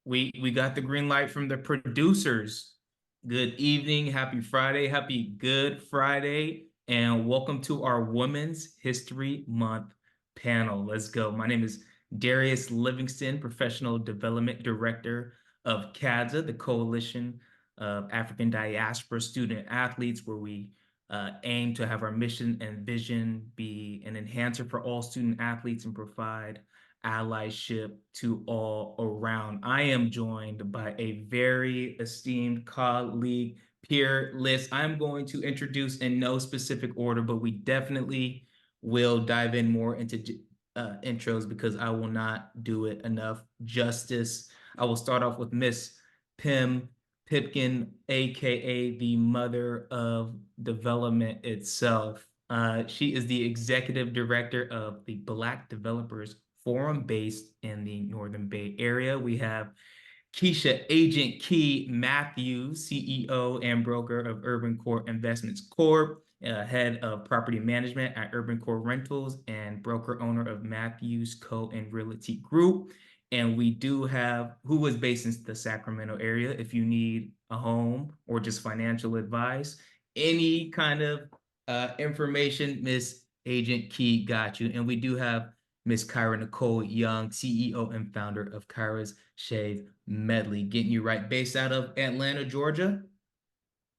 We got the green light from the producers. Good evening, happy Friday, happy Good Friday, and welcome to our Women's History Month panel. Let's go. My name is Darius Livingston, Professional Development Director of CADSA, the Coalition of African Diaspora Student Athletes, where we aim to have our mission and vision be an enhancer for all student athletes and provide allyship to all around. I am joined by a very esteemed colleague, peer list. I'm going to introduce in no specific order, but we definitely will dive in more into intros because I will not do it enough justice. I will start off with Miss Pim Pipkin, aka the mother of development itself. She is the executive director of the Black Developers Forum based in the Northern Bay Area. We have Keisha Agent Key Matthews, CEO and broker of Urban Core Investments Corp., head of property management at Urban Core Rentals, and broker owner of Matthews Co. and Realty Group. And we do have who is based in the Sacramento area. If you need a home or just financial advice, any kind of information, Miss Agent Key got you. And we do have Miss Kyra Nicole Young, CEO and founder of Kyra's Shave Medley, getting you right, based out of Atlanta, Georgia.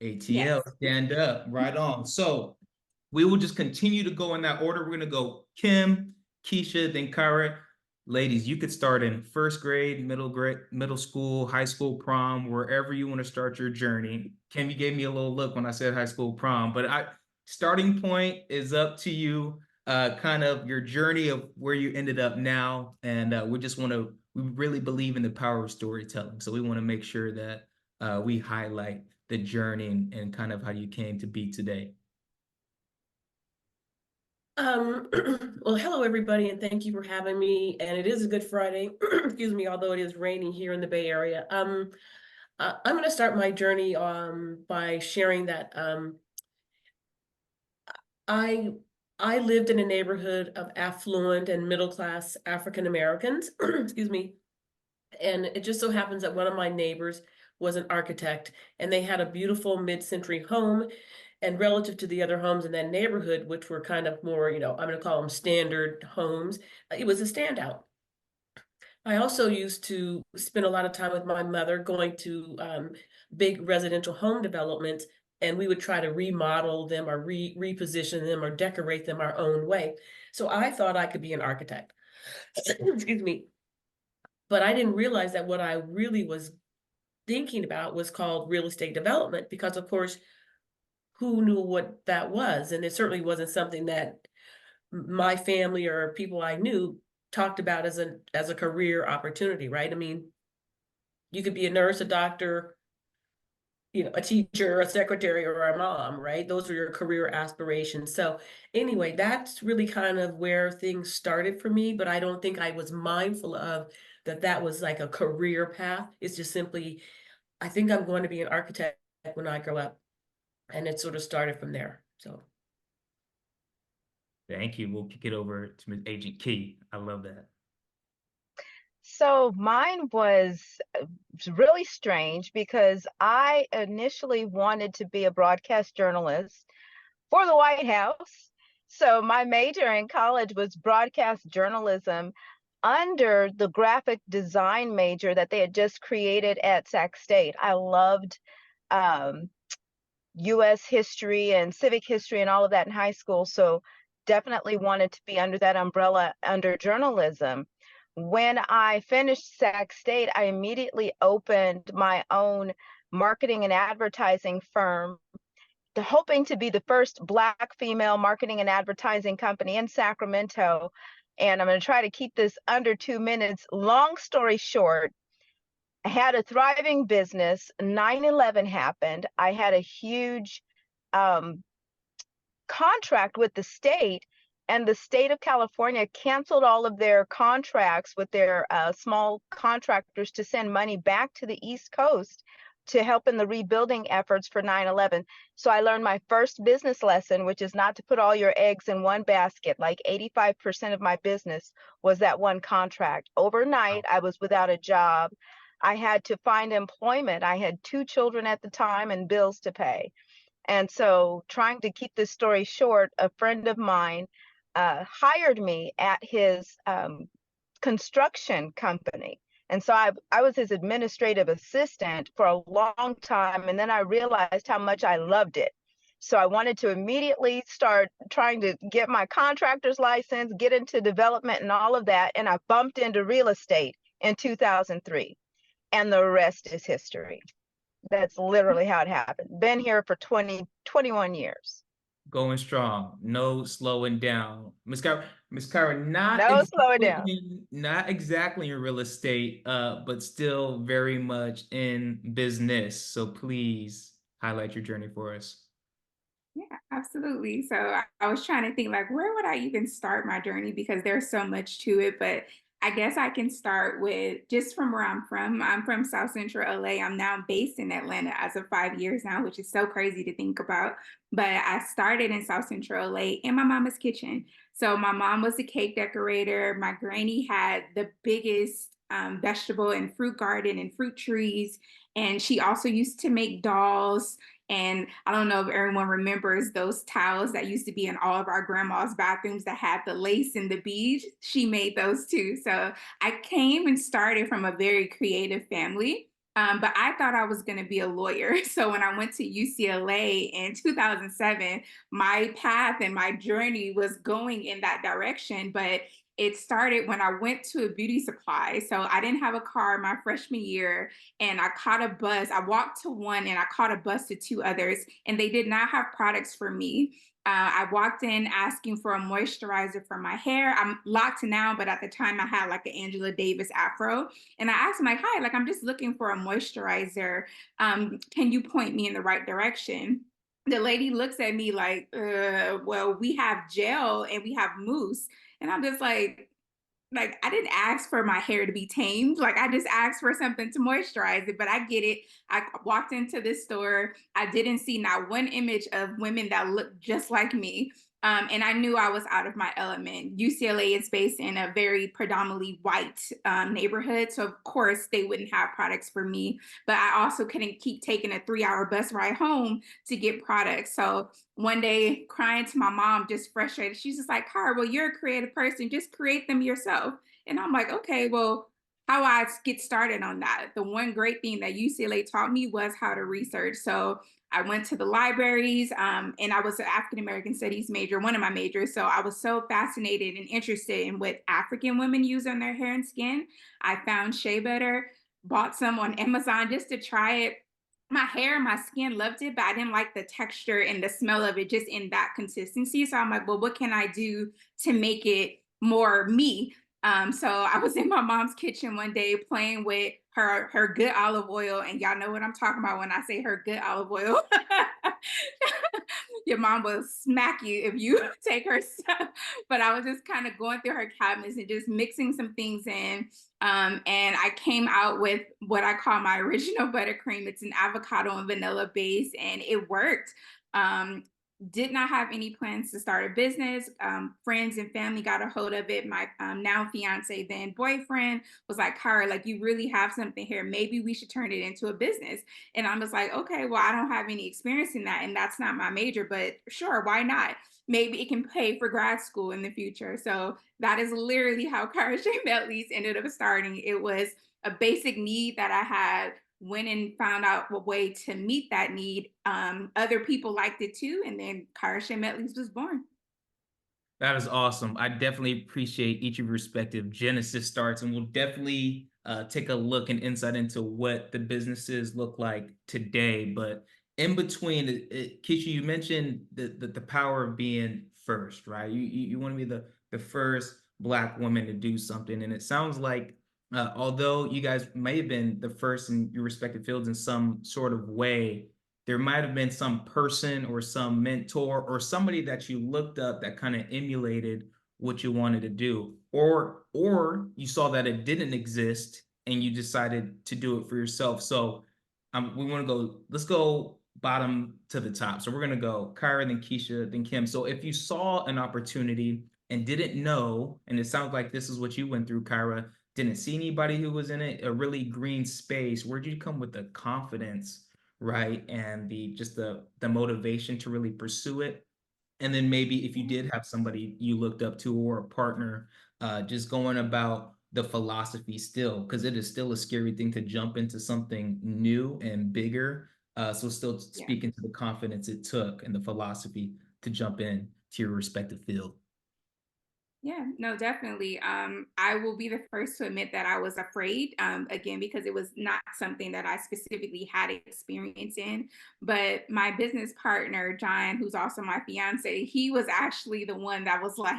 ATL, Yes. stand up, right on. So we will just continue to go in that order. We're gonna go Kim, Keisha, then Kyra. Ladies, you could start in first grade, middle school, high school prom, wherever you want to start your journey. Kim, you gave me a little look when I said high school prom, but starting point is up to you. Kind of your journey of where you ended up now, and we really believe in the power of storytelling, so we want to make sure that we highlight the journey and kind of how you came to be today. Um, well, hello everybody, and thank you for having me. And it is a good Friday, excuse me, although it is raining here in the Bay Area. I'm going to start my journey by sharing that I I lived in a neighborhood of affluent and middle class African Americans, excuse me, and it just so happens that one of my neighbors was an architect, and they had a beautiful mid-century home. And relative to the other homes in that neighborhood, which were kind of more, I'm going to call them standard homes, it was a standout. I also used to spend a lot of time with my mother going to big residential home developments, and we would try to remodel them or reposition them or decorate them our own way. So I thought I could be an architect. Excuse me. But I didn't realize that what I really was thinking about was called real estate development, because, of course, who knew what that was? And it certainly wasn't something that my family or people I knew talked about as a career opportunity, right? I mean, you could be a nurse, a doctor, a teacher, a secretary, or a mom, right? Those are your career aspirations. So anyway, that's really kind of where things started for me, but I don't think I was mindful of that was like a career path. It's just simply, I think I'm going to be an architect when I grow up. And it sort of started from there. So Thank you. We'll kick it over to Ms. Agent Key. I love that. So mine was really strange because I initially wanted to be a broadcast journalist for the White House. So my major in college was broadcast journalism under the graphic design major that they had just created at Sac State. I loved um, US history and civic history and all of that in high school. So definitely wanted to be under that umbrella under journalism. When I finished Sac State, I immediately opened my own marketing and advertising firm, hoping to be the first Black female marketing and advertising company in Sacramento. And I'm going to try to keep this under 2 minutes. Long story short, I had a thriving business. 9/11 happened. I had a huge um, contract with the state, and the state of California canceled all of their contracts with their small contractors to send money back to the East Coast to help in the rebuilding efforts for 9/11. So I learned my first business lesson, which is not to put all your eggs in one basket. Like 85% of my business was that one contract. Overnight, I was without a job. I had to find employment. I had 2 children at the time and bills to pay. And so, trying to keep this story short, a friend of mine hired me at his construction company. And so I was his administrative assistant for a long time. And then I realized how much I loved it. So I wanted to immediately start trying to get my contractor's license, get into development and all of that. And I bumped into real estate in 2003. And the rest is history. That's literally how it happened. Been here for 21 years. Going strong, no slowing down. Miss Kyra, not No slowing down. not exactly in real estate, but still very much in business. So please highlight your journey for us. Yeah, absolutely. So I was trying to think like where would I even start my journey because there's so much to it, but I guess I can start with just from where I'm from. I'm from South Central LA. I'm now based in Atlanta as of 5 years now, which is so crazy to think about. But I started in South Central LA in my mama's kitchen. So my mom was a cake decorator. My granny had the biggest vegetable and fruit garden and fruit trees. And she also used to make dolls. And I don't know if everyone remembers those towels that used to be in all of our grandma's bathrooms that had the lace and the beads. She made those too. So I came and started from a very creative family. But I thought I was going to be a lawyer. So when I went to UCLA in 2007, my path and my journey was going in that direction. But it started when I went to a beauty supply. So I didn't have a car my freshman year and I caught a bus. I walked to one and I caught a bus to two others, and they did not have products for me. I walked in asking for a moisturizer for my hair. I'm locked now, but at the time I had like an Angela Davis afro. And I asked him, like, hi, like I'm just looking for a moisturizer. Can you point me in the right direction? The lady looks at me like, well, we have gel and we have mousse. And I'm just like I didn't ask for my hair to be tamed. Like I just asked for something to moisturize it, but I get it. I walked into this store. I didn't see not one image of women that looked just like me. And I knew I was out of my element. UCLA is based in a very predominantly white neighborhood. So, of course, they wouldn't have products for me. But I also couldn't keep taking a 3 hour bus ride home to get products. So, one day, crying to my mom, just frustrated, she's just like, Cara, well, you're a creative person. Just create them yourself. And I'm like, okay, well, how I get started on that. The one great thing that UCLA taught me was how to research. So I went to the libraries and I was an African American studies major, one of my majors. So I was so fascinated and interested in what African women use on their hair and skin. I found shea butter, bought some on Amazon just to try it. My hair and my skin loved it, but I didn't like the texture and the smell of it just in that consistency. So I'm like, well, what can I do to make it more me? So I was in my mom's kitchen one day playing with her good olive oil, and y'all know what I'm talking about when I say her good olive oil. Your mom will smack you if you take her stuff. But I was just kind of going through her cabinets and just mixing some things in. And I came out with what I call my original buttercream. It's an avocado and vanilla base, and it worked. Did not have any plans to start a business. Friends and family got a hold of it. My now fiance, then boyfriend, was like, Cara, like you really have something here. Maybe we should turn it into a business. And I'm just like, okay, well, I don't have any experience in that. And that's not my major, but sure, why not? Maybe it can pay for grad school in the future. So that is literally how Cara Shea Meltley's ended up starting. It was a basic need that I had, went and found out a way to meet that need. Other people liked it too, and then Cara Shea Meltley's was born. That is awesome. I definitely appreciate each of your respective Genesis starts, and we'll definitely take a look and insight into what the businesses look like today. But in between, Keisha, you mentioned the power of being first, right? You want to be the first Black woman to do something, and it sounds like although you guys may have been the first in your respective fields in some sort of way, there might have been some person or some mentor or somebody that you looked up that kind of emulated what you wanted to do, or you saw that it didn't exist and you decided to do it for yourself. So we want to go, let's go bottom to the top. So we're going to go Kyra, then Keisha, then Kim. So if you saw an opportunity and didn't know, and it sounds like this is what you went through, Kyra, didn't see anybody who was in it, a really green space. Where'd you come with the confidence, right? And the just the motivation to really pursue it? And then maybe if you did have somebody you looked up to or a partner, just going about the philosophy still, because it is still a scary thing to jump into something new and bigger. So still Yeah. speaking to the confidence it took and the philosophy to jump in to your respective field. Yeah, no, definitely. I will be the first to admit that I was afraid, again, because it was not something that I specifically had experience in. But my business partner, John, who's also my fiance, he was actually the one that was like,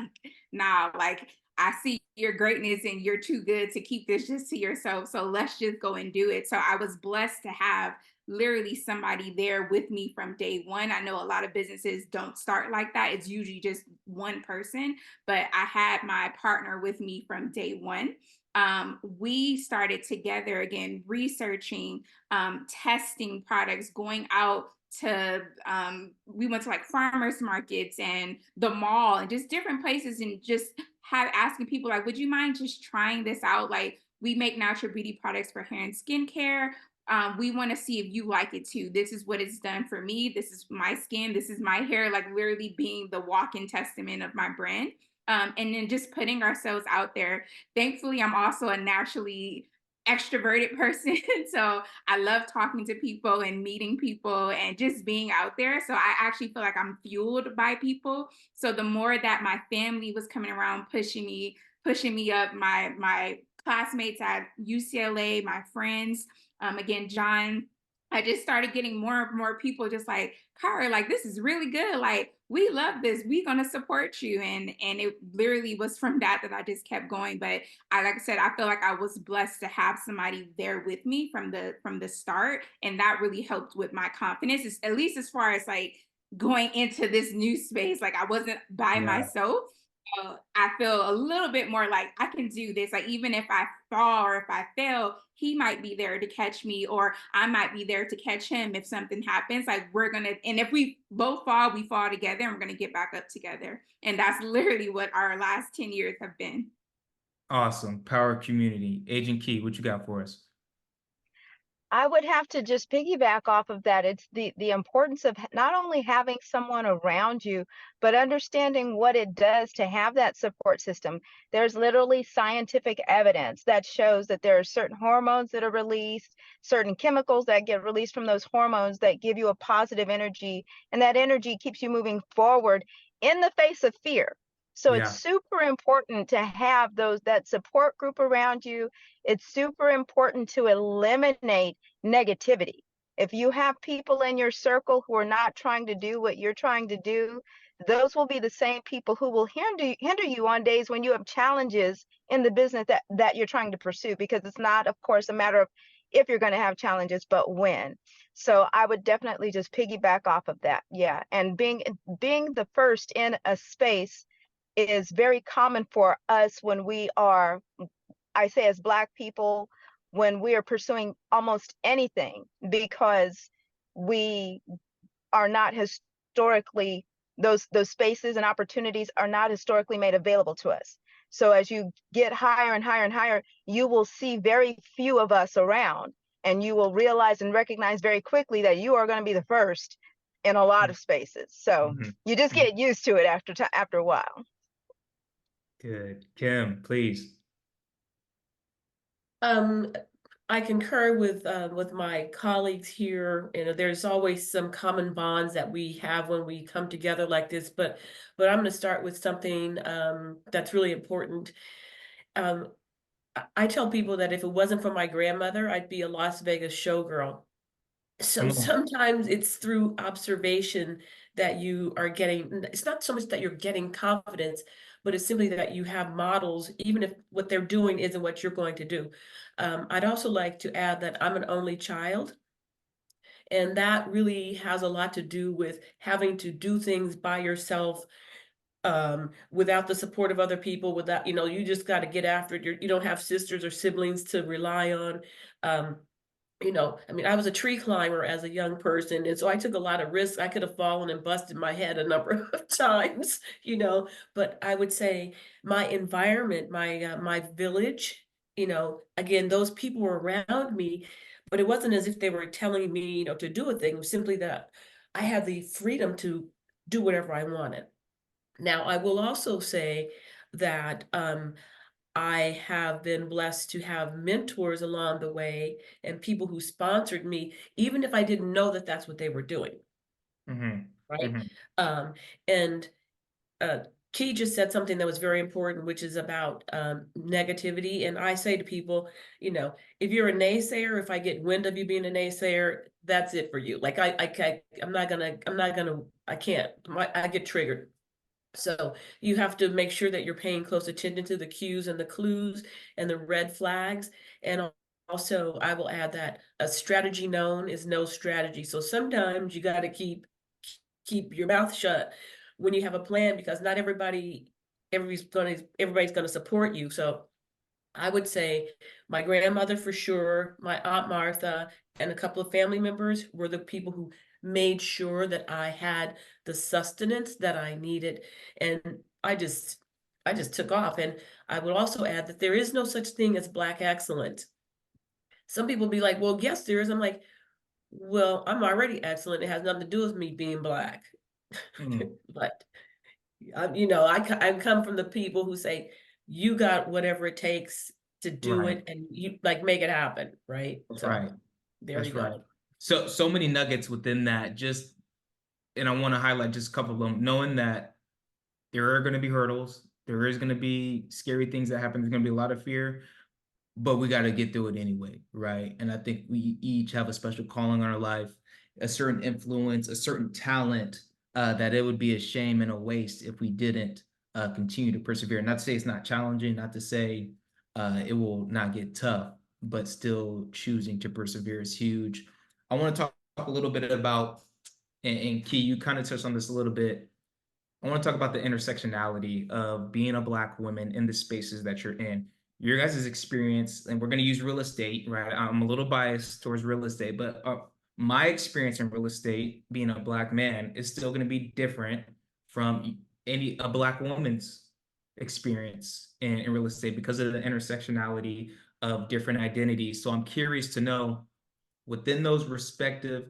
nah, like, I see your greatness and you're too good to keep this just to yourself. So let's just go and do it. So I was blessed to have literally somebody there with me from day one. I know a lot of businesses don't start like that. It's usually just one person, but I had my partner with me from day one. We started together again, researching, testing products, going out to, we went to like farmers markets and the mall and just different places and just have asking people like, would you mind just trying this out? Like, we make natural beauty products for hair and skincare. We want to see if you like it too. This is what it's done for me. This is my skin. This is my hair, like literally being the walk-in testament of my brand. And then just putting ourselves out there. Thankfully, I'm also a naturally extroverted person. So I love talking to people and meeting people and just being out there. So I actually feel like I'm fueled by people. So the more that my family was coming around pushing me up, my classmates at UCLA, my friends, again, John, I just started getting more and more people just like, Kara, like this is really good. Like we love this. We're gonna support you. And it literally was from that I just kept going. But I like I said, I feel like I was blessed to have somebody there with me from the start. And that really helped with my confidence, at least as far as like going into this new space. Like I wasn't by Yeah. myself. I feel a little bit more like I can do this. Like even if I fall or if I fail, he might be there to catch me, or I might be there to catch him if something happens. Like we're gonna, and if we both fall, we fall together, and we're gonna get back up together. And that's literally what our last 10 years have been. Awesome. Power community. Agent Key, what you got for us? I would have to just piggyback off of that. It's the importance of not only having someone around you, but understanding what it does to have that support system. There's literally scientific evidence that shows that there are certain hormones that are released, certain chemicals that get released from those hormones that give you a positive energy, and that energy keeps you moving forward in the face of fear. So it's Yeah. super important to have that support group around you. It's super important to eliminate negativity. If you have people in your circle who are not trying to do what you're trying to do, those will be the same people who will hinder you on days when you have challenges in the business that you're trying to pursue, because it's not, of course, a matter of if you're going to have challenges, but when. So I would definitely just piggyback off of that. Yeah. And being the first in a space is very common for us when we are, I say as Black people, when we are pursuing almost anything, because we are not historically, those spaces and opportunities are not historically made available to us. So as you get higher and higher and higher, you will see very few of us around, and you will realize and recognize very quickly that you are going to be the first in a lot of spaces. So Mhm. you just get used to it after a while. Good. Kim, please. Um, I concur with my colleagues here. You know, there's always some common bonds that we have when we come together like this. But I'm going to start with something that's really important. Um, I tell people that if it wasn't for my grandmother, I'd be a Las Vegas showgirl. So Come on. sometimes it's through observation that you are getting, it's not so much that you're getting confidence, but it's simply that you have models, even if what they're doing isn't what you're going to do. I'd also like to add that I'm an only child, and that really has a lot to do with having to do things by yourself, without the support of other people, without, you just got to get after it. You don't have sisters or siblings to rely on. Um, I mean, I was a tree climber as a young person, and so I took a lot of risks. I could have fallen and busted my head a number of times, but I would say my environment, my village, again, those people were around me, but it wasn't as if they were telling me, to do a thing. It was simply that I had the freedom to do whatever I wanted. Now, I will also say that I have been blessed to have mentors along the way and people who sponsored me, even if I didn't know that that's what they were doing, Hmm. right? Hmm. Um, and uh, Key just said something that was very important, which is about negativity. And I say to people, if you're a naysayer, if I get wind of you being a naysayer, that's it for you. Like I can't. I get triggered. So you have to make sure that you're paying close attention to the cues and the clues and the red flags. And also, I will add that a strategy known is no strategy. So sometimes you got to keep your mouth shut when you have a plan, because not everybody's gonna support you. So I would say my grandmother for sure, my Aunt Martha, and a couple of family members were the people who made sure that I had the sustenance that I needed. And I just took off. And I would also add that there is no such thing as Black excellence. Some people be like, well, yes, there is. I'm like, well, I'm already excellent. It has nothing to do with me being Black. Mm. But I come from the people who say, you got whatever it takes to do Right. it, and you like make it happen, right? So Right. there you That's right. go. So many nuggets within that. Just, and I want to highlight just a couple of them, knowing that there are going to be hurdles, there is going to be scary things that happen, there's going to be a lot of fear, but we got to get through it anyway, right? And I think we each have a special calling in our life, a certain influence, a certain talent, that it would be a shame and a waste if we didn't continue to persevere. Not to say it's not challenging, not to say it will not get tough, but still choosing to persevere is huge. I want to talk a little bit about, and Key, you kind of touched on this a little bit. I want to talk about the intersectionality of being a Black woman in the spaces that you're in. Your guys' experience, and we're going to use real estate, right? I'm a little biased towards real estate, but my experience in real estate, being a Black man, is still going to be different from a Black woman's experience in real estate because of the intersectionality of different identities. So I'm curious to know, within those respective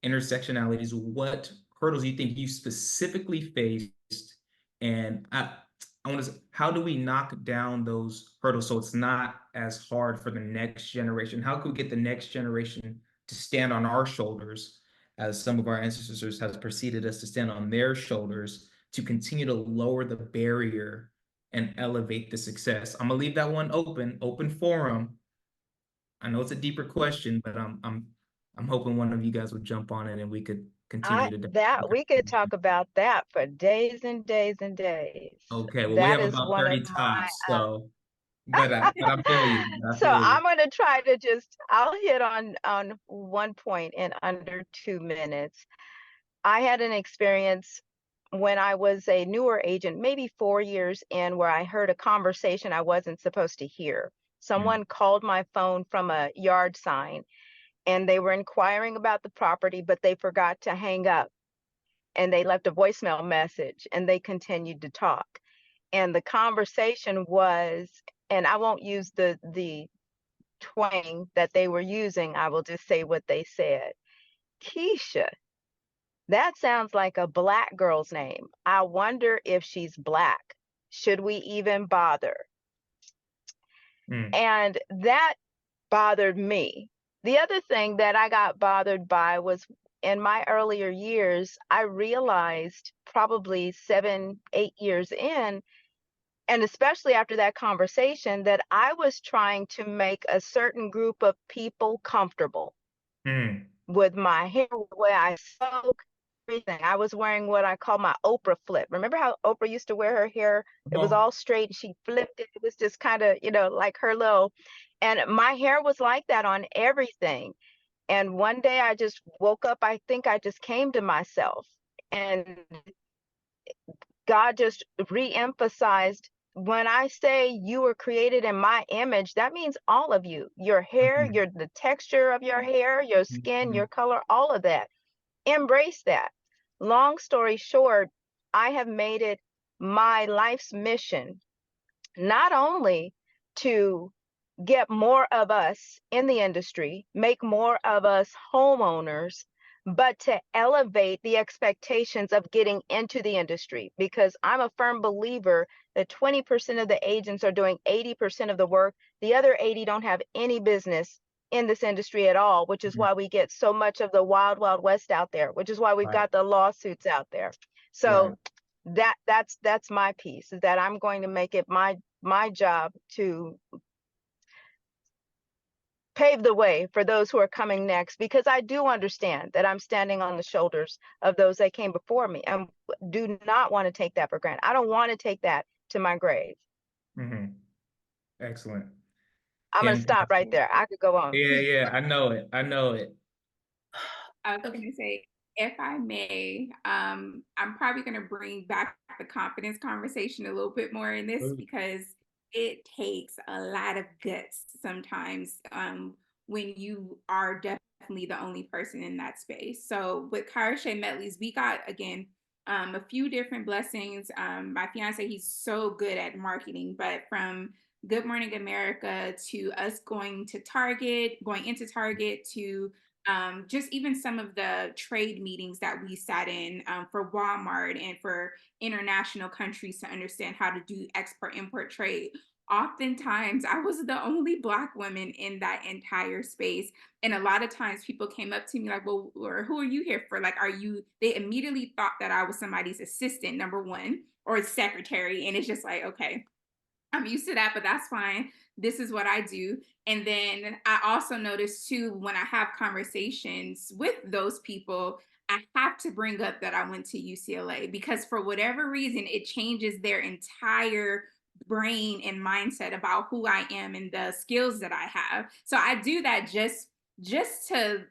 intersectionalities, what hurdles you think you specifically faced, and I want to say, how do we knock down those hurdles so it's not as hard for the next generation? How can we get the next generation to stand on our shoulders, as some of our ancestors has preceded us to stand on their shoulders, to continue to lower the barrier and elevate the success? I'm gonna leave that one open forum. I know it's a deeper question, but I'm hoping one of you guys would jump on it and we could continue to. We could talk about that for days and days and days. Okay, well, we That have is about one of 30 my tops, so but I feel you. I so feel you. I'm going to try to I'll hit on one point in under 2 minutes. I had an experience when I was a newer agent, maybe 4 years in, where I heard a conversation I wasn't supposed to hear. Mm, Someone called my phone from a yard sign and they were inquiring about the property, but they forgot to hang up and they left a voicemail message and they continued to talk. And the conversation was, and I won't use the twang that they were using, I will just say what they said. Keisha, that sounds like a Black girl's name. I wonder if she's Black. Should we even bother? mm, And that bothered me. The other thing that I got bothered by was in my earlier years, I realized probably 7, 8 years in, and especially after that conversation, that I was trying to make a certain group of people comfortable mm. with my hair, the way I spoke, everything. I was wearing what I call my Oprah flip. Remember how Oprah used to wear her hair? It Come was on. all straight. She flipped it. It was just kind of, like her little, and my hair was like that on everything. And one day I just woke up. I think I just came to myself, and God just re-emphasized, when I say you were created in my image, that means all of you. Your hair, Mhm, the texture of your hair, your skin, mhm, your color, all of that. Embrace that. Long story short, I have made it my life's mission not only to get more of us in the industry, make more of us homeowners, but to elevate the expectations of getting into the industry. Because I'm a firm believer that 20% of the agents are doing 80% of the work. The other 80 don't have any business in this industry at all, which is why we get so much of the wild, wild west out there, which is why we've got the lawsuits out there. So that's my piece, is that I'm going to make it my job to pave the way for those who are coming next, because I do understand that I'm standing on the shoulders of those that came before me, and do not want to take that for granted. I don't want to take that to my grave. Excellent. I'm going to stop right there. I could go on. Yeah, I know it. I know it. I was going to say, if I may, I'm probably going to bring back the confidence conversation a little bit more in this, because it takes a lot of guts sometimes when you are definitely the only person in that space. So with Karshay Metleys, we got, again, a few different blessings. My fiance, he's so good at marketing, but from Good Morning America to us going into Target, to just even some of the trade meetings that we sat in for Walmart and for international countries to understand how to do export-import trade. Oftentimes, I was the only Black woman in that entire space. And a lot of times people came up to me like, well, or who are you here for? Like, they immediately thought that I was somebody's assistant, number one, or secretary. And it's just like, okay, I'm used to that, but that's fine. This is what I do. And then I also noticed too, when I have conversations with those people, I have to bring up that I went to UCLA, because for whatever reason, it changes their entire brain and mindset about who I am and the skills that I have. So I do that just to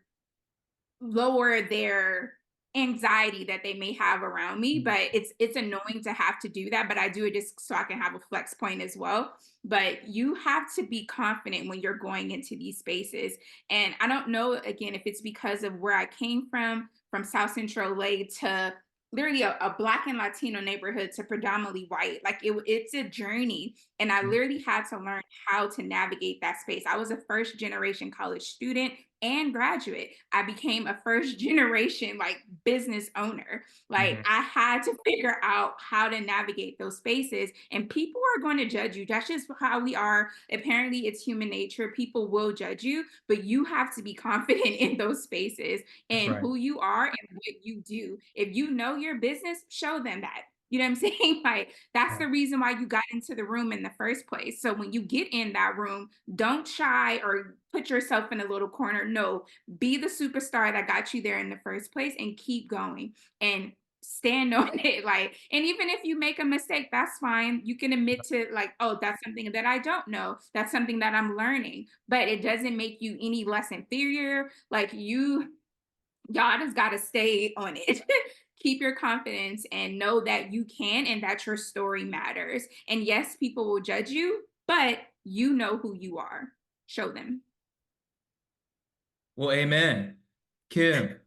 lower their anxiety that they may have around me. But it's annoying to have to do that, but I do it just so I can have a flex point as well. But you have to be confident when you're going into these spaces. And I don't know, again, if it's because of where I came from South Central LA to literally a Black and Latino neighborhood to predominantly white. Like it's a journey. And I literally had to learn how to navigate that space. I was a first generation college student and graduate. I became a first generation like business owner. Like I had to figure out how to navigate those spaces, and people are going to judge you. That's just how we are. Apparently it's human nature. People will judge you, but you have to be confident in those spaces and who you are and what you do. If you know your business, show them that. You know what I'm saying? Like that's the reason why you got into the room in the first place. So when you get in that room, don't shy or put yourself in a little corner. No, be the superstar that got you there in the first place and keep going and stand on it. Like, and even if you make a mistake, that's fine. You can admit to like, oh, that's something that I don't know. That's something that I'm learning, but it doesn't make you any less inferior. Like y'all just got to stay on it. Keep your confidence and know that you can and that your story matters. And yes, people will judge you, but you know who you are. Show them. Well, amen. Kim,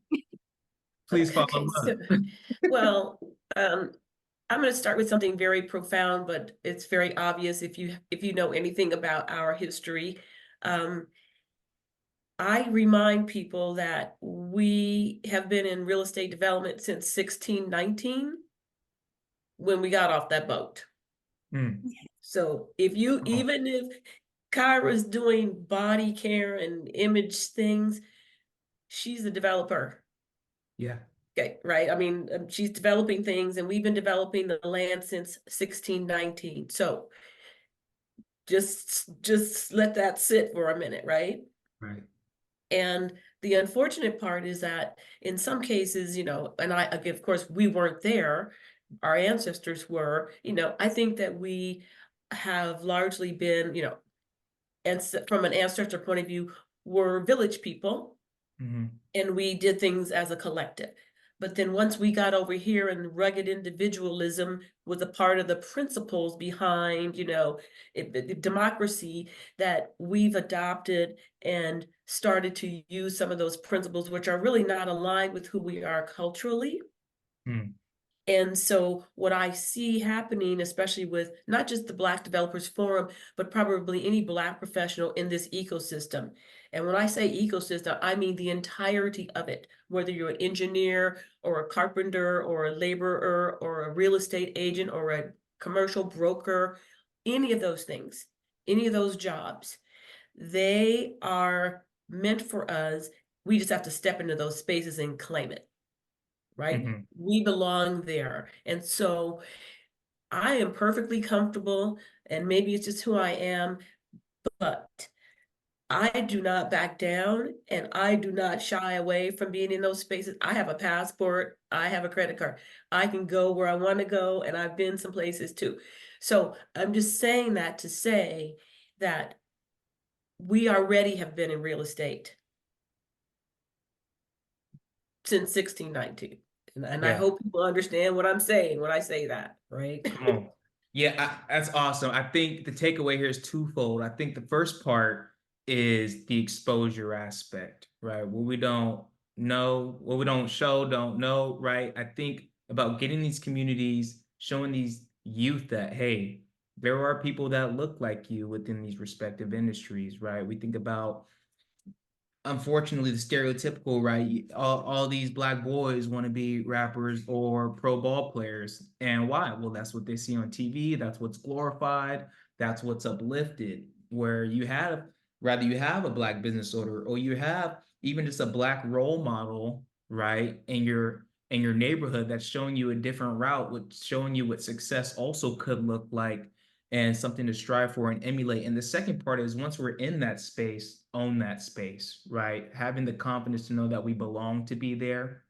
please follow Okay, up. well, I'm going to start with something very profound, but it's very obvious if you know anything about our history. I remind people that we have been in real estate development since 1619 when we got off that boat. So even if Kyra's doing body care and image things, she's a developer. Yeah. Okay, right. I mean, she's developing things, and we've been developing the land since 1619. So just let that sit for a minute, right? Right. And the unfortunate part is that in some cases, and of course, we weren't there, our ancestors were, I think that we have largely been, and from an ancestor point of view, we're village people, and we did things as a collective. But then once we got over here and rugged individualism was a part of the principles behind, democracy, that we've adopted and started to use some of those principles, which are really not aligned with who we are culturally. And so what I see happening, especially with not just the Black Developers Forum, but probably any Black professional in this ecosystem. And when I say ecosystem, I mean the entirety of it, whether you're an engineer or a carpenter or a laborer or a real estate agent or a commercial broker, any of those things, any of those jobs, they are meant for us. We just have to step into those spaces and claim it, right? Mhm. We belong there. And so I am perfectly comfortable, and maybe it's just who I am, but I do not back down and I do not shy away from being in those spaces. I have a passport, I have a credit card. I can go where I want to go, and I've been some places too. So I'm just saying that to say that we already have been in real estate since 1619. And I Yeah. hope people understand what I'm saying when I say that, right? Come on. Yeah, that's awesome. I think the takeaway here is twofold. I think the first part is the exposure aspect, right? What we don't know, what we don't show, don't know, right? I think about getting these communities, showing these youth that, hey, there are people that look like you within these respective industries, right? We think about, unfortunately, the stereotypical, right? All these black boys want to be rappers or pro ball players. And why? Well, that's what they see on TV. That's what's glorified. That's what's uplifted. Where you have, rather you have a black business owner, or you have even just a black role model, right? In your neighborhood that's showing you a different route, with showing you what success also could look like, and something to strive for and emulate. And the second part is, once we're in that space, own that space, right? Having the confidence to know that we belong to be there,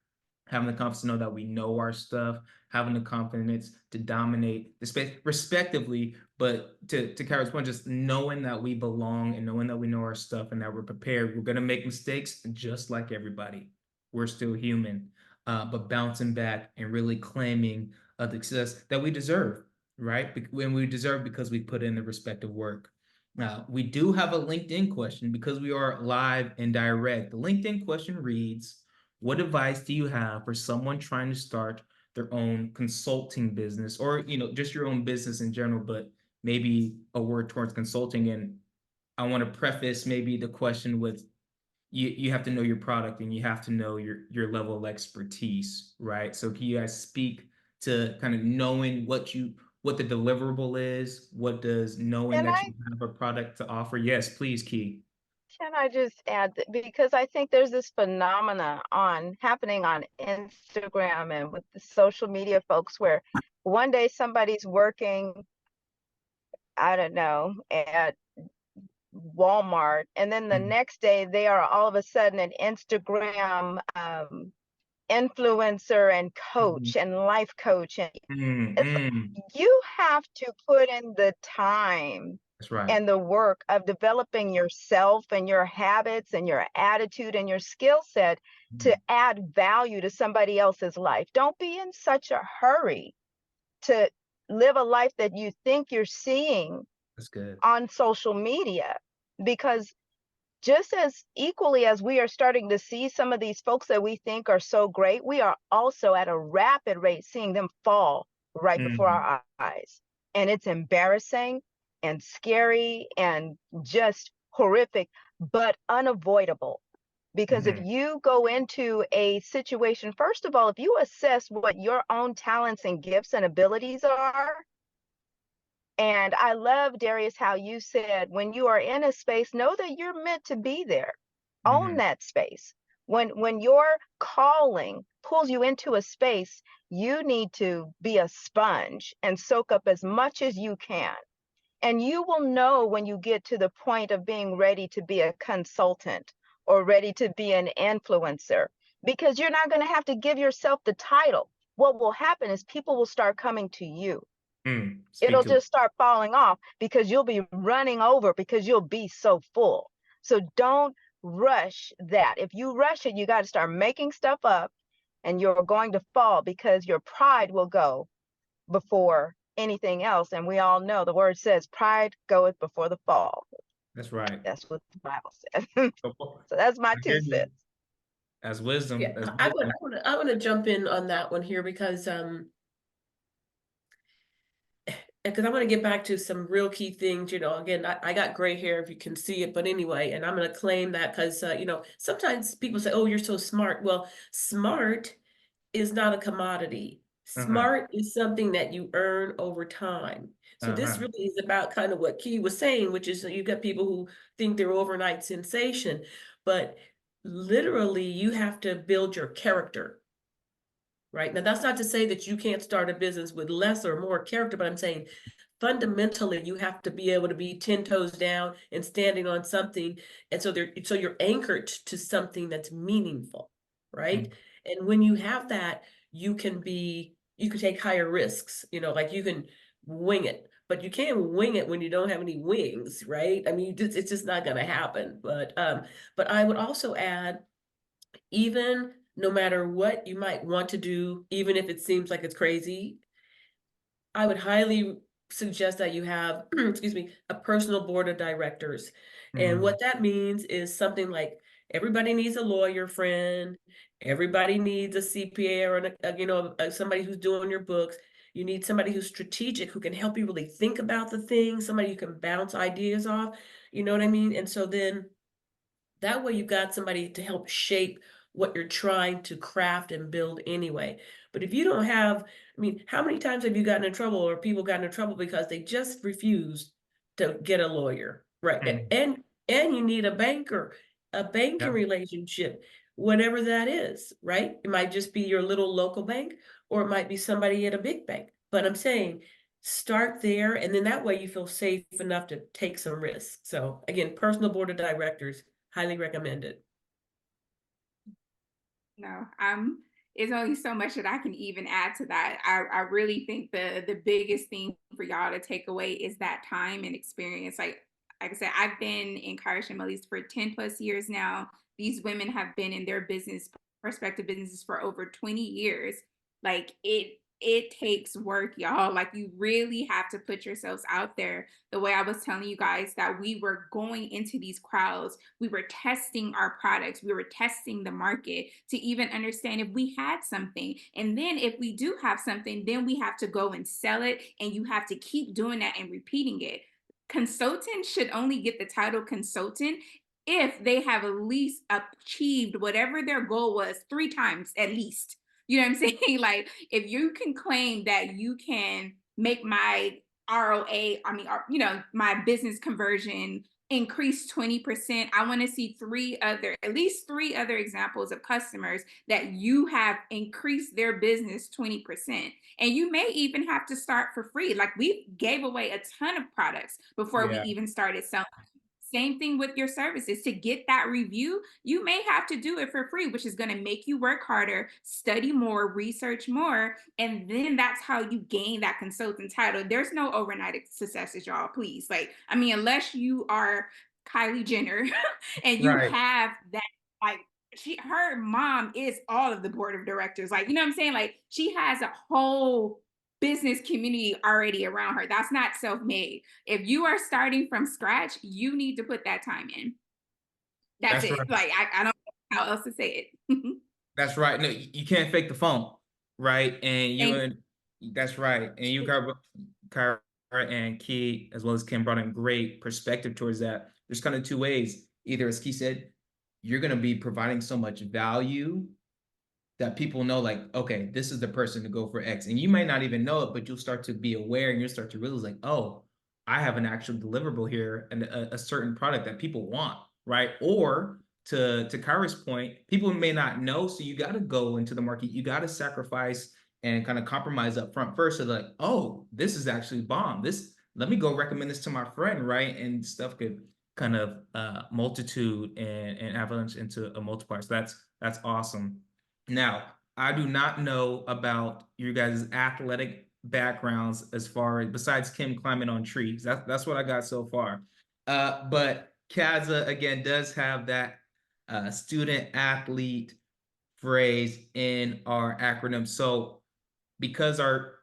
having the confidence to know that we know our stuff, having the confidence to dominate the space respectively, but to Kyra's point, just knowing that we belong and knowing that we know our stuff and that we're prepared. We're gonna make mistakes just like everybody. We're still human, but bouncing back and really claiming the success that we deserve, right? When we deserve, because we put in the respective work. Now, we do have a LinkedIn question because we are live and direct. The LinkedIn question reads, what advice do you have for someone trying to start their own consulting business, or, just your own business in general, but maybe a word towards consulting? And I want to preface maybe the question with, you have to know your product and you have to know your level of expertise, right? So can you guys speak to kind of knowing what the deliverable is? What does knowing Can that I you have a product to offer? Yes, please, Key. can I just add that, because I think there's this phenomena on happening on Instagram and with the social media folks where one day somebody's working, I don't know, at Walmart, and then the Mm, next day they are all of a sudden an Instagram influencer and mhm, coach and life coach. And mm, it's, mm. you have to put in the time That's right. and the work of developing yourself and your habits and your attitude and your skill set to Mm, add value to somebody else's life. Don't be in such a hurry to live a life that you think you're seeing that's good. on social media, because just as equally as we are starting to see some of these folks that we think are so great, we are also at a rapid rate seeing them fall right before Mm, our eyes. And it's embarrassing and scary and just horrific, but unavoidable. Because if mhm, you go into a situation, first of all, if you assess what your own talents and gifts and abilities are, and I love, Darius, how you said when you are in a space, know that you're meant to be there. Own mhm, that space. When your calling pulls you into a space, you need to be a sponge and soak up as much as you can. And you will know when you get to the point of being ready to be a consultant or ready to be an influencer, because you're not going to have to give yourself the title. What will happen is people will start coming to you. mm. Speak It'll to it. just start falling off because you'll be running over because you'll be so full. So don't rush that. If you rush it, you got to start making stuff up, and you're going to fall because your pride will go before anything else. And we all know the word says pride goeth before the fall. That's right. That's what the Bible says. I So that's my hear two you. cents. That's wisdom. Yeah, That's I want wisdom. I want to I want to jump in on that one here because because I want to get back to some real key things, again, I got gray hair if you can see it, but anyway, and I'm going to claim that because, sometimes people say, oh, you're so smart. Well, smart is not a commodity. Uh-huh. Smart is something that you earn over time. So this Uh-huh. really is about kind of what Key was saying, which is you've got people who think they're overnight sensation, but literally you have to build your character. Right. Now, that's not to say that you can't start a business with less or more character, but I'm saying fundamentally you have to be able to be 10 toes down and standing on something. And so you're anchored to something that's meaningful, right? Mm. And when you have that, you can take higher risks, like you can wing it, but you can't wing it when you don't have any wings, right? I mean, it's just not going to happen. But I would also add, even no matter what you might want to do, even if it seems like it's crazy, I would highly suggest that you have, excuse me, a personal board of directors. And Mm. what that means is something like everybody needs a lawyer friend, everybody needs a CPA or somebody who's doing your books. You need somebody who's strategic, who can help you really think about the thing, somebody you can bounce ideas off. You know what I mean? And so then that way, you've got somebody to help shape what you're trying to craft and build anyway. But if you don't have, I mean, how many times have you gotten in trouble or people gotten in trouble because they just refused to get a lawyer, right? Mm. And you need a banking Yeah. relationship, whatever that is, right? It might just be your little local bank, or it might be somebody at a big bank. But I'm saying start there, and then that way you feel safe enough to take some risks. So again, personal board of directors. Highly recommended. No, it's only so much that I can even add to that. I really think the biggest thing for y'all to take away is that time and experience. Like I said, I've been in Karish and Melise for 10 plus years now. These women have been in their prospective businesses for over 20 years. Like it takes work, y'all. Like you really have to put yourselves out there. The way I was telling you guys that we were going into these crowds, we were testing our products, we were testing the market to even understand if we had something. And then if we do have something, then we have to go and sell it. And you have to keep doing that and repeating it. Consultants should only get the title consultant if they have at least achieved whatever their goal was 3 times at least. You know what I'm saying? Like if you can claim that you can make my ROA, I mean, my business conversion increase 20%. I want to see at least three other examples of customers that you have increased their business 20%. And you may even have to start for free. Like we gave away a ton of products before we Yeah. even started selling. Same thing with your services. To get that review, you may have to do it for free, which is going to make you work harder, study more, research more. And then that's how you gain that consultant title. There's no overnight successes, y'all, please. Like, I mean, unless you are Kylie Jenner and you Right. have that, like, her mom is all of the board of directors. Like, you know what I'm saying? Like, she has a whole business community already around her. That's not self-made. If you are starting from scratch, you need to put that time in. That's That's it. right. Like I don't know how else to say it. That's right. No, you can't fake the phone, right? And you Thank and that's right. And you got Kyra and Key as well as Kim brought in great perspective towards that. There's kind of two ways. Either, as Key said, you're going to be providing so much value that people know, like, okay, this is the person to go for X. And you might not even know it, but you'll start to be aware and you'll start to realize, like, oh, I have an actual deliverable here and a certain product that people want, right? Or to Kyra's point, people may not know. So you got to go into the market, you got to sacrifice and kind of compromise up front first. So like, oh, this is actually bomb. Let me go recommend this to my friend, right? And stuff could kind of multitude and avalanche into a multiplier. So that's awesome. Now, I do not know about you guys' athletic backgrounds as far as besides Kim climbing on trees. That's what I got so far. But CADSA again does have that student athlete phrase in our acronym. So because our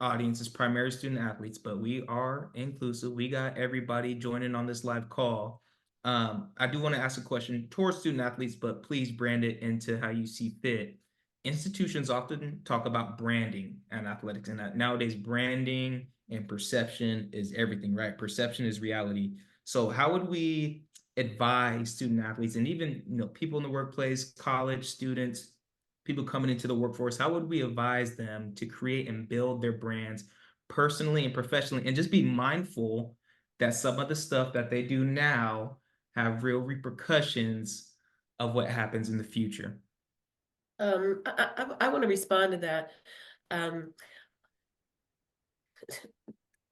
audience is primarily student athletes, but we are inclusive. We got everybody joining on this live call. I do want to ask a question towards student athletes, but please brand it into how you see fit. Institutions often talk about branding and athletics, and that nowadays branding and perception is everything, right? Perception is reality. So how would we advise student athletes and even people in the workplace, college students, people coming into the workforce, how would we advise them to create and build their brands personally and professionally, and just be mindful that some of the stuff that they do now have real repercussions of what happens in the future? I want to respond to that. Um,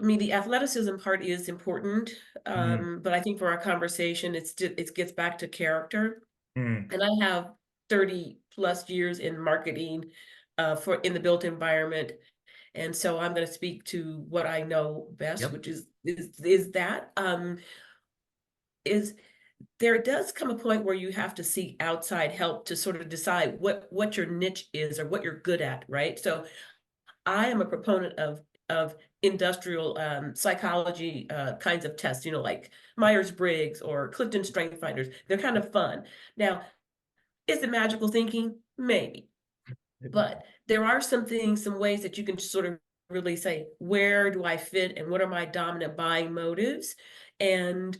I mean, the athleticism part is important, Mm, but I think for our conversation, it gets back to character. mm, And I have 30 plus years in marketing for in the built environment. And so I'm going to speak to what I know best, yep. which is that is there does come a point where you have to seek outside help to sort of decide what your niche is or what you're good at, right? So I am a proponent of industrial psychology kinds of tests, like Myers-Briggs or Clifton Strength Finders. They're kind of fun. Now, is it magical thinking? Maybe. But there are some things, some ways that you can sort of really say, where do I fit and what are my dominant buying motives? And,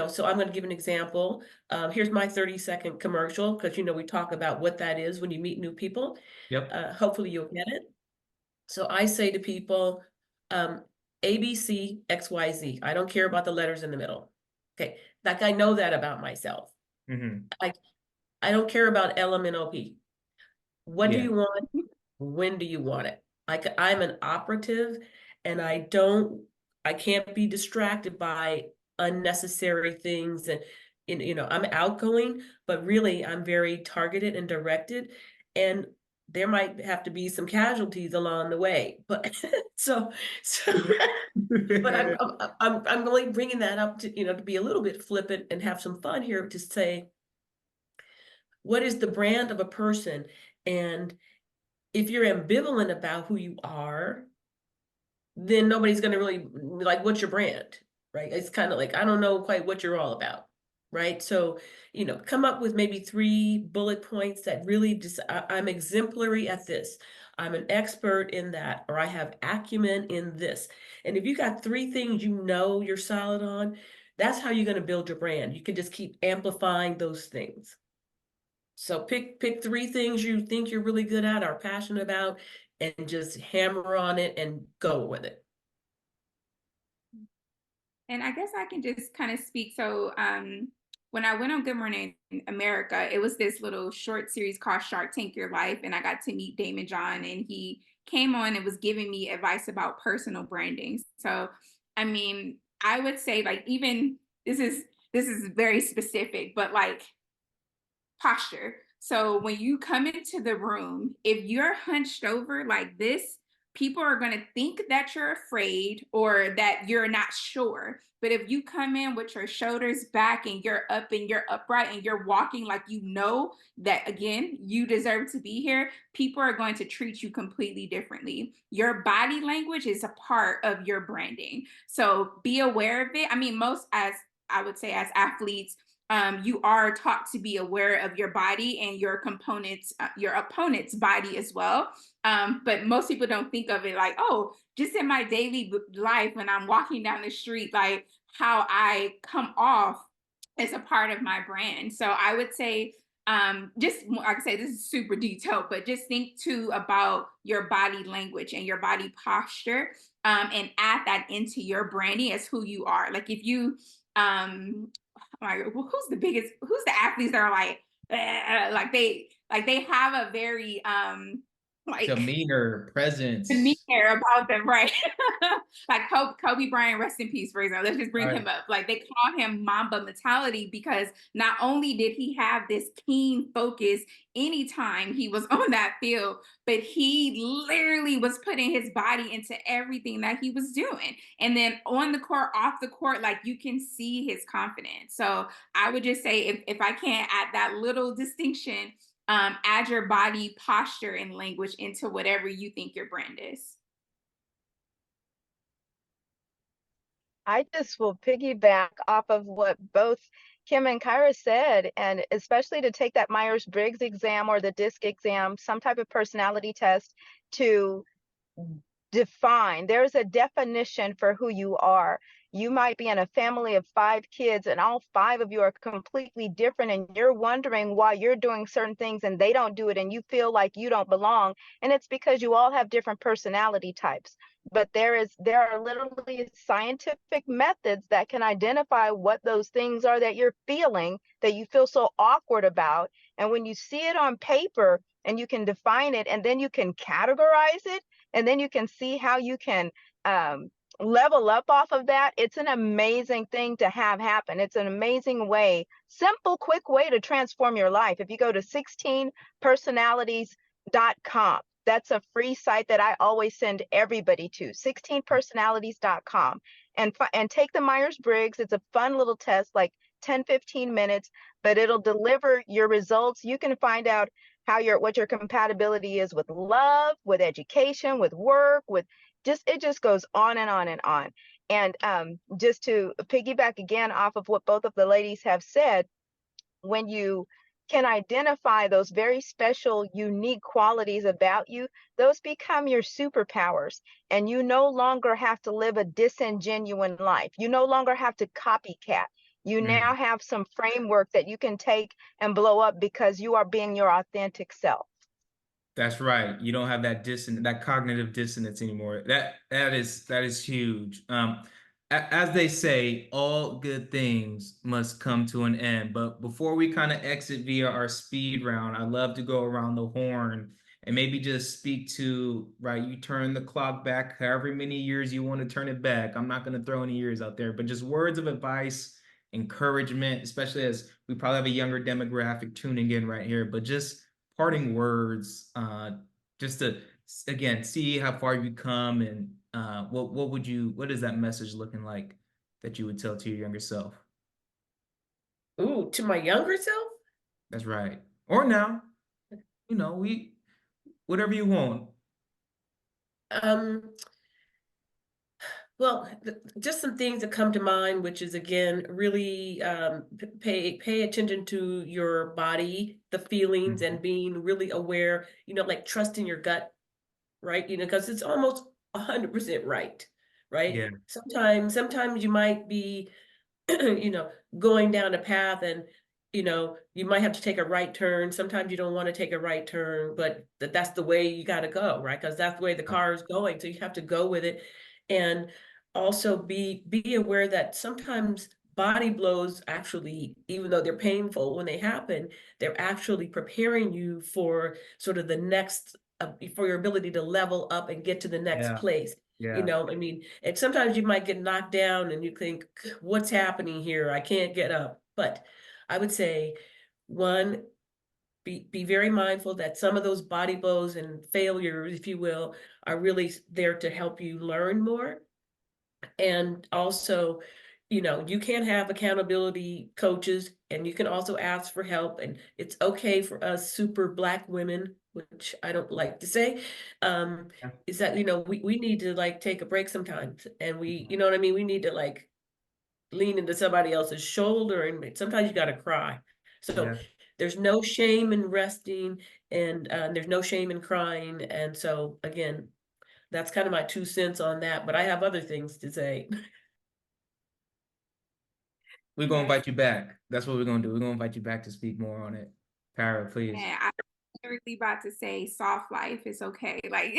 so I'm going to give an example. Here's my 30-second commercial because, we talk about what that is when you meet new people. Yep. Hopefully you'll get it. So I say to people, A, B, C, X, Y, Z. I don't care about the letters in the middle. Okay. Like I know that about myself. Hmm. I don't care about L, M, N, O, P. What do Yeah. you want? When do you want it? I'm an operative and I can't be distracted by unnecessary things. And, I'm outgoing, but really I'm very targeted and directed. And there might have to be some casualties along the way. But so but I'm only bringing that up to, to be a little bit flippant and have some fun here to say, what is the brand of a person? And if you're ambivalent about who you are, then nobody's going to really like, what's your brand, right? It's kind of like, I don't know quite what you're all about, right? So, come up with maybe 3 bullet points that really just, I'm exemplary at this. I'm an expert in that, or I have acumen in this. And if you got 3 things you're solid on, that's how you're going to build your brand. You can just keep amplifying those things. So pick 3 things you think you're really good at, are passionate about, and just hammer on it and go with it. And I guess I can just kind of speak. So when I went on Good Morning America, it was this little short series called Shark Tank Your Life. And I got to meet Damon John, and he came on and was giving me advice about personal branding. So, I mean, I would say like even this is very specific, but like posture. So when you come into the room, if you're hunched over like this, people are going to think that you're afraid or that you're not sure. But if you come in with your shoulders back and you're up and you're upright and you're walking like you know that, again, you deserve to be here, people are going to treat you completely differently. Your body language is a part of your branding. So be aware of it. I mean, most, as I would say, as athletes, you are taught to be aware of your body and your components, your opponent's body as well. But most people don't think of it like, oh, just in my daily life when I'm walking down the street, like how I come off as a part of my brand. So I would say, just like I say, this is super detailed, but just think too about your body language and your body posture, and add that into your branding as who you are. Like if you, like, well, who's the athletes that are like they have a very like Demeanor, presence. demeanor about them, right? Like Kobe Bryant, rest in peace, for example. Let's just bring Right. him up. Like they call him Mamba mentality because not only did he have this keen focus anytime he was on that field, but he literally was putting his body into everything that he was doing. And then on the court, off the court, like you can see his confidence. So I would just say if I can't add that little distinction, add your body posture and language into whatever you think your brand is. I just will piggyback off of what both Kim and Kyra said, and especially to take that Myers-Briggs exam or the DISC exam, some type of personality test to defined. There's a definition for who you are. You might be in a family of 5 kids and all 5 of you are completely different, and you're wondering why you're doing certain things and they don't do it, and you feel like you don't belong. And it's because you all have different personality types. But there are literally scientific methods that can identify what those things are that you're feeling, that you feel so awkward about. And when you see it on paper and you can define it, and then you can categorize it, and then you can see how you can level up off of that, it's an amazing thing to have happen. It's an amazing way, simple, quick way to transform your life. If you go to 16personalities.com, that's a free site that I always send everybody to, 16personalities.com, and take the Myers-Briggs. It's a fun little test, like 10-15 minutes, but it'll deliver your results. You can find out what your compatibility is with love, with education, with work, with it just goes on and on and on. And just to piggyback again off of what both of the ladies have said, when you can identify those very special, unique qualities about you, those become your superpowers. And you no longer have to live a disingenuine life. You no longer have to copycat. You now have some framework that you can take and blow up because you are being your authentic self. That's right. You don't have that cognitive dissonance anymore. That is huge. As they say, all good things must come to an end. But before we kind of exit via our speed round, I'd love to go around the horn and maybe just speak to, right, you turn the clock back however many years you want to turn it back. I'm not going to throw any years out there, but just words of advice, encouragement, especially as we probably have a younger demographic tuning in right here, but just parting words, just to again see how far you've come, and what is that message looking like that you would tell to your younger self? Ooh, to my younger self? That's right. Or now, we whatever you want. Um, well, just some things that come to mind, which is again, really pay attention to your body, the feelings, Mhm. and being really aware, like trusting your gut, right? Because it's almost 100% right, right? Yeah, Sometimes you might be going down a path, and you might have to take a right turn. Sometimes you don't want to take a right turn, but that's the way you got to go, right? Because that's the way the car is going, so you have to go with it. And also be aware that sometimes body blows, actually, even though they're painful when they happen, they're actually preparing you for sort of the next for your ability to level up and get to the next yeah, place. yeah, I mean, and sometimes you might get knocked down and you think, what's happening here? I can't get up. But I would say, one, be very mindful that some of those body blows and failures, if you will, are really there to help you learn more. And also, you can have accountability coaches, and you can also ask for help. And it's okay for us super Black women, which I don't like to say, yeah. is that, we need to like take a break sometimes. And you know what I mean? We need to like lean into somebody else's shoulder, and sometimes you got to cry. So Yeah. there's no shame in resting, and there's no shame in crying. And so again, that's kind of my 2 cents on that, but I have other things to say. We're gonna Yes. invite you back. That's what we're gonna do. We're gonna invite you back to speak more on it. Para, please. Yeah, I was literally about to say soft life is okay. Like,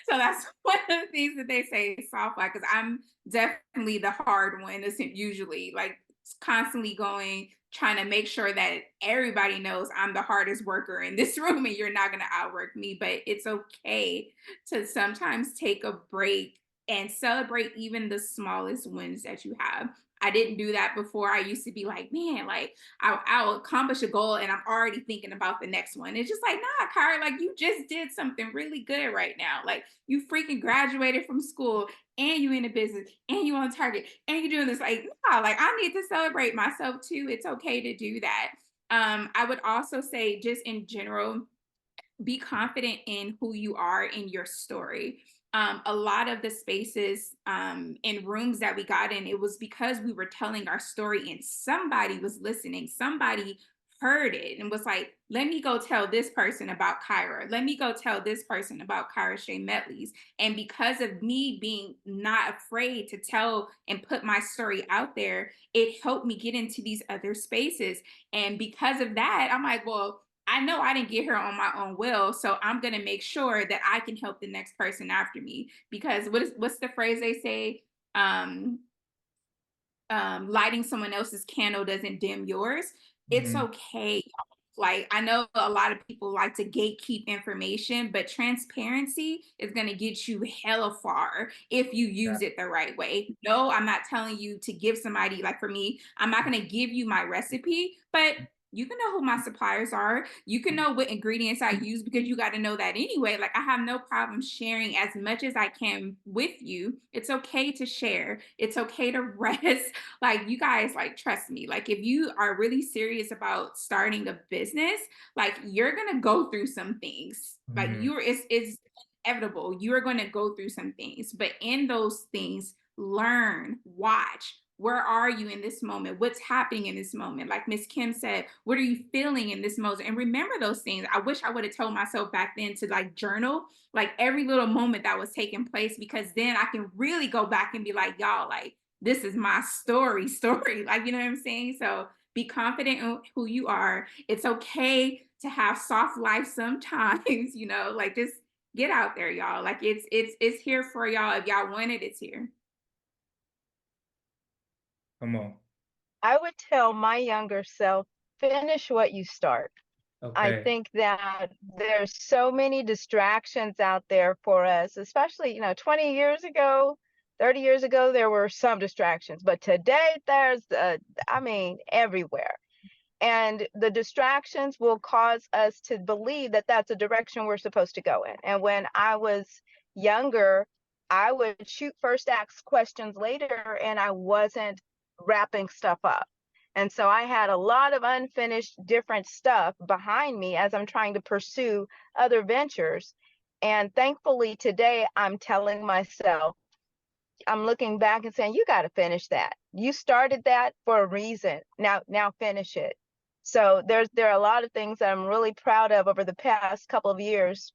so that's one of the things that they say, soft life, because I'm definitely the hard one. It's usually like constantly going, trying to make sure that everybody knows I'm the hardest worker in this room and you're not going to outwork me. But it's okay to sometimes take a break and celebrate even the smallest wins that you have. I didn't do that before. I used to be like, man, like I'll accomplish a goal and I'm already thinking about the next one. It's just like, nah, Kara, like you just did something really good right now. Like you freaking graduated from school and you in a business and you on target and you're doing this. Like, nah, like I need to celebrate myself too. It's okay to do that. I would also say just in general, be confident in who you are in your story. A lot of the spaces and rooms that we got in, it was because we were telling our story and somebody was listening. Somebody heard it and was like, let me go tell this person about Kyra. Let me go tell this person about Kyra Shea Metley's. And because of me being not afraid to tell and put my story out there, it helped me get into these other spaces. And because of that, I'm like, well, I know I didn't get here on my own will, so I'm gonna make sure that I can help the next person after me. Because what's the phrase they say? Lighting someone else's candle doesn't dim yours. It's okay. Like, I know a lot of people like to gatekeep information, but transparency is going to get you hella far if you use it the right way. No, I'm not telling you to give somebody, like for me, I'm not going to give you my recipe, but you can know who my suppliers are. You can know what ingredients I use because you got to know that anyway. Like, I have no problem sharing as much as I can with you. It's okay to share. It's okay to rest. Like, you guys, like, trust me. Like, if you are really serious about starting a business, like, you're gonna go through some things. Like, it's inevitable. You are going to go through some things, but in those things, learn, watch. Where are you in this moment? What's happening in this moment? Like Miss Kim said, what are you feeling in this moment? And remember those things. I wish I would have told myself back then to like journal, like every little moment that was taking place, because then I can really go back and be like, y'all, like, this is my story, like, you know what I'm saying? So be confident in who you are. It's okay to have soft life sometimes, you know, like just get out there, y'all. Like it's here for y'all. If y'all want it, it's here. Come on. I would tell my younger self, finish what you start. I Okay. think that there's so many distractions out there for us, especially, 20 years ago, 30 years ago, there were some distractions, but today there's, everywhere. And the distractions will cause us to believe that that's a direction we're supposed to go in. And when I was younger, I would shoot first, ask questions later, and I wasn't wrapping stuff up. And so I had a lot of unfinished different stuff behind me as I'm trying to pursue other ventures. And thankfully today I'm telling myself, I'm looking back and saying, you got to finish that. You started that for a reason. Now finish it. So there are a lot of things that I'm really proud of over the past couple of years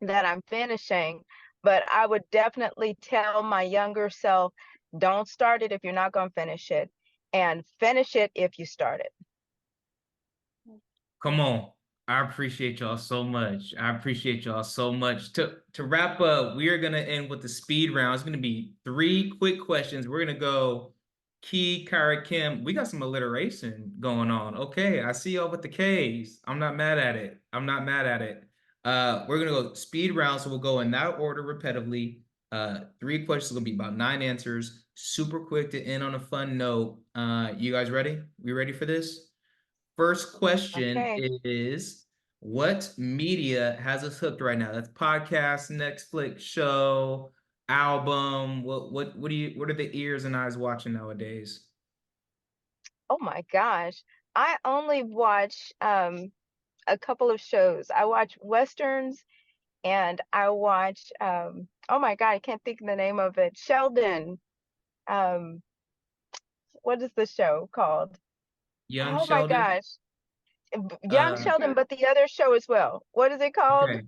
that I'm finishing, but I would definitely tell my younger self, don't start it if you're not going to finish it, and finish it if you start it. Come on. I appreciate y'all so much. I appreciate y'all so much. To wrap up, we are gonna end with the speed round. It's gonna be 3 quick questions. We're gonna go Key, Kyra, Kim. We got some alliteration going on. Okay, I see y'all with the K's. I'm not mad at it. I'm not mad at it. We're gonna go speed round, so we'll go in that order repetitively. 3 questions will be about 9 answers. Super quick to end on a fun note. You guys ready? We ready for this? First question Okay. is, what media has us hooked right now? That's podcast, Netflix show, album. What are the ears and eyes watching nowadays? Oh my gosh. I only watch a couple of shows. I watch Westerns, and I watch oh my God, I can't think of the name of it. Sheldon. Um, what is the show called? Young Oh my Sheldon. gosh. Young Uh, Sheldon, but the other show as well. What is it called? okay.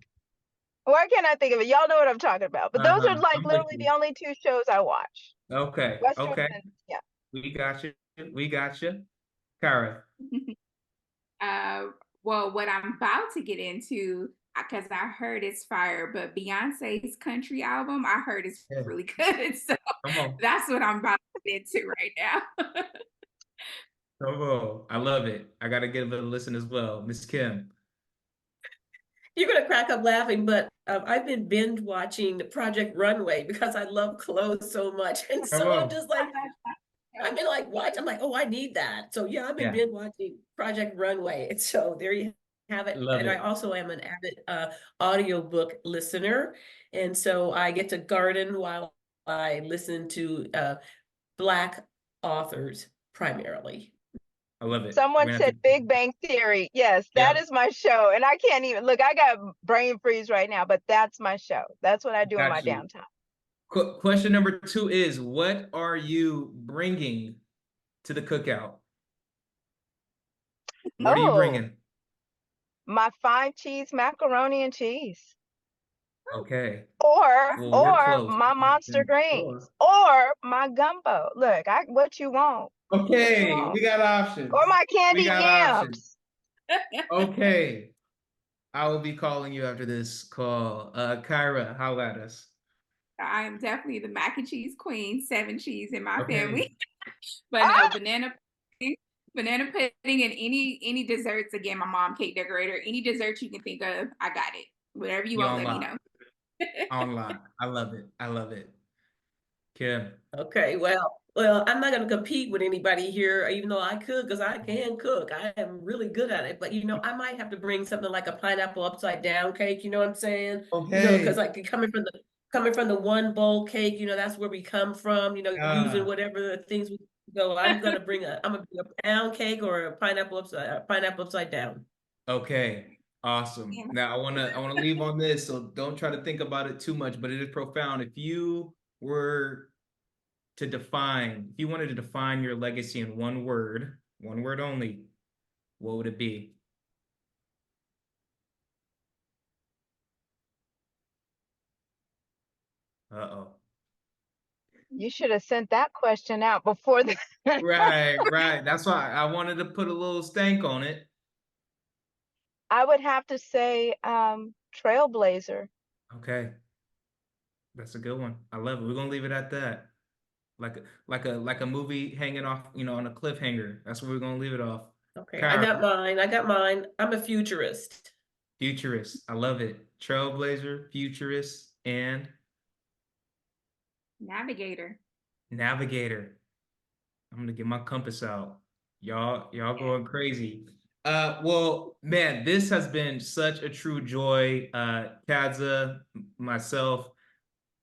Why can't I think of it? Y'all know what I'm talking about. But those are like I'm with literally you. the only two shows I watch. Okay. Westerns Okay. and yeah. We got you. We got you. Kara. uh, well, what I'm about to get into, because I heard it's fire, but Beyonce's country album, I heard it's Yeah. really good. So Come on. that's what I'm about to get into right now. Come on. I love it. I gotta give it a listen as well. Miss Kim. You're gonna crack up laughing, but I've been binge watching Project Runway because I love clothes so much, and Come so I'm on. just like, I've been like, what? I'm like, oh, I need that. So yeah, I've been Yeah. binge watching Project Runway. And so there you have it. Love And I it. also am an avid audiobook listener. And so I get to garden while I listen to Black authors primarily. I love it. We're Someone gonna have to. said Big Bang Theory. Yes, that Yep. is my show. And I can't even look, I got brain freeze right now, but that's my show. That's what I do in my Got you. downtime. Question number 2 is, what are you bringing to the cookout? What are you Oh, bringing? my 5 cheese macaroni and cheese. Okay. Or Well, we're or close. my monster Or- greens. Or my gumbo. Look, what you want? What you Okay, want? we got Or options. my We candied got options. yams. Okay. I will be calling you after this call. Kyra, how about us? I am definitely the mac and cheese queen, 7 cheese in my Okay. family. But no, Ah, banana pudding, and any desserts. Again, my mom cake decorator. Any desserts you can think of, I got it. Whatever you You want, let me online. know. Online. I love it. I love it. Kim. Okay, well, I'm not going to compete with anybody here, even though I could, because I can cook. I am really good at it. But I might have to bring something like a pineapple upside down cake. You know what I'm saying? Because Okay. like coming from the one bowl cake, that's where we come from. Using Uh, whatever the things we go. I'm gonna bring a pound cake or a pineapple upside down. okay. Awesome. Yeah. Now I wanna leave on this, so don't try to think about it too much, but it is profound. If you were if you wanted to define your legacy in one word only, what would it be? Uh-oh. you should have sent that question out before the Right, right. That's why I wanted to put a little stank on it. I would have to say trailblazer. Okay, that's a good one. I love it. We're gonna leave it at that. Like a movie hanging off, on a cliffhanger. That's where we're gonna leave it off. Okay, I Kyra, got mine. I got mine. I'm a futurist. futurist. I love it. Trailblazer, futurist, and Navigator. navigator. I'm gonna get my compass out. Y'all Yeah. going crazy. Well, man, this has been such a true joy. CADSA, myself,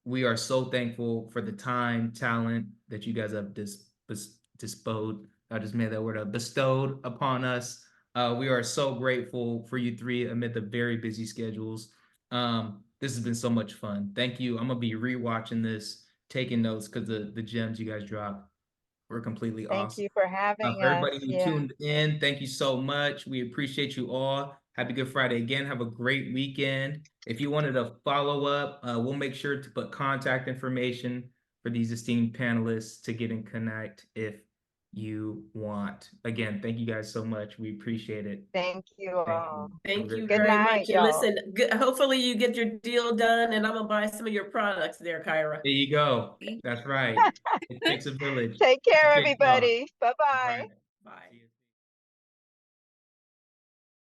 we are so thankful for the time, talent that you guys have disposed. I just made that word up. Bestowed upon us. We are so grateful for you three amid the very busy schedules. This has been so much fun. Thank you. I'm gonna be rewatching this, taking notes because the gems you guys dropped were completely Thank awesome. you for having For us. everybody who Yeah. tuned in, thank you so much. We appreciate you all. Happy Good Friday again. Have a great weekend. If you wanted to follow up, we'll make sure to put contact information for these esteemed panelists to get in connect if you want. Again, thank you guys so much. We appreciate it. Thank you Thank all. you. Have a Thank great you Good night. very night, much. And y'all. listen, hopefully you get your deal done, and I'm gonna buy some of your products there, Kyra. There you go. That's right. It takes a village. Take care, Appreciate y'all. everybody. Bye All bye. right. Bye.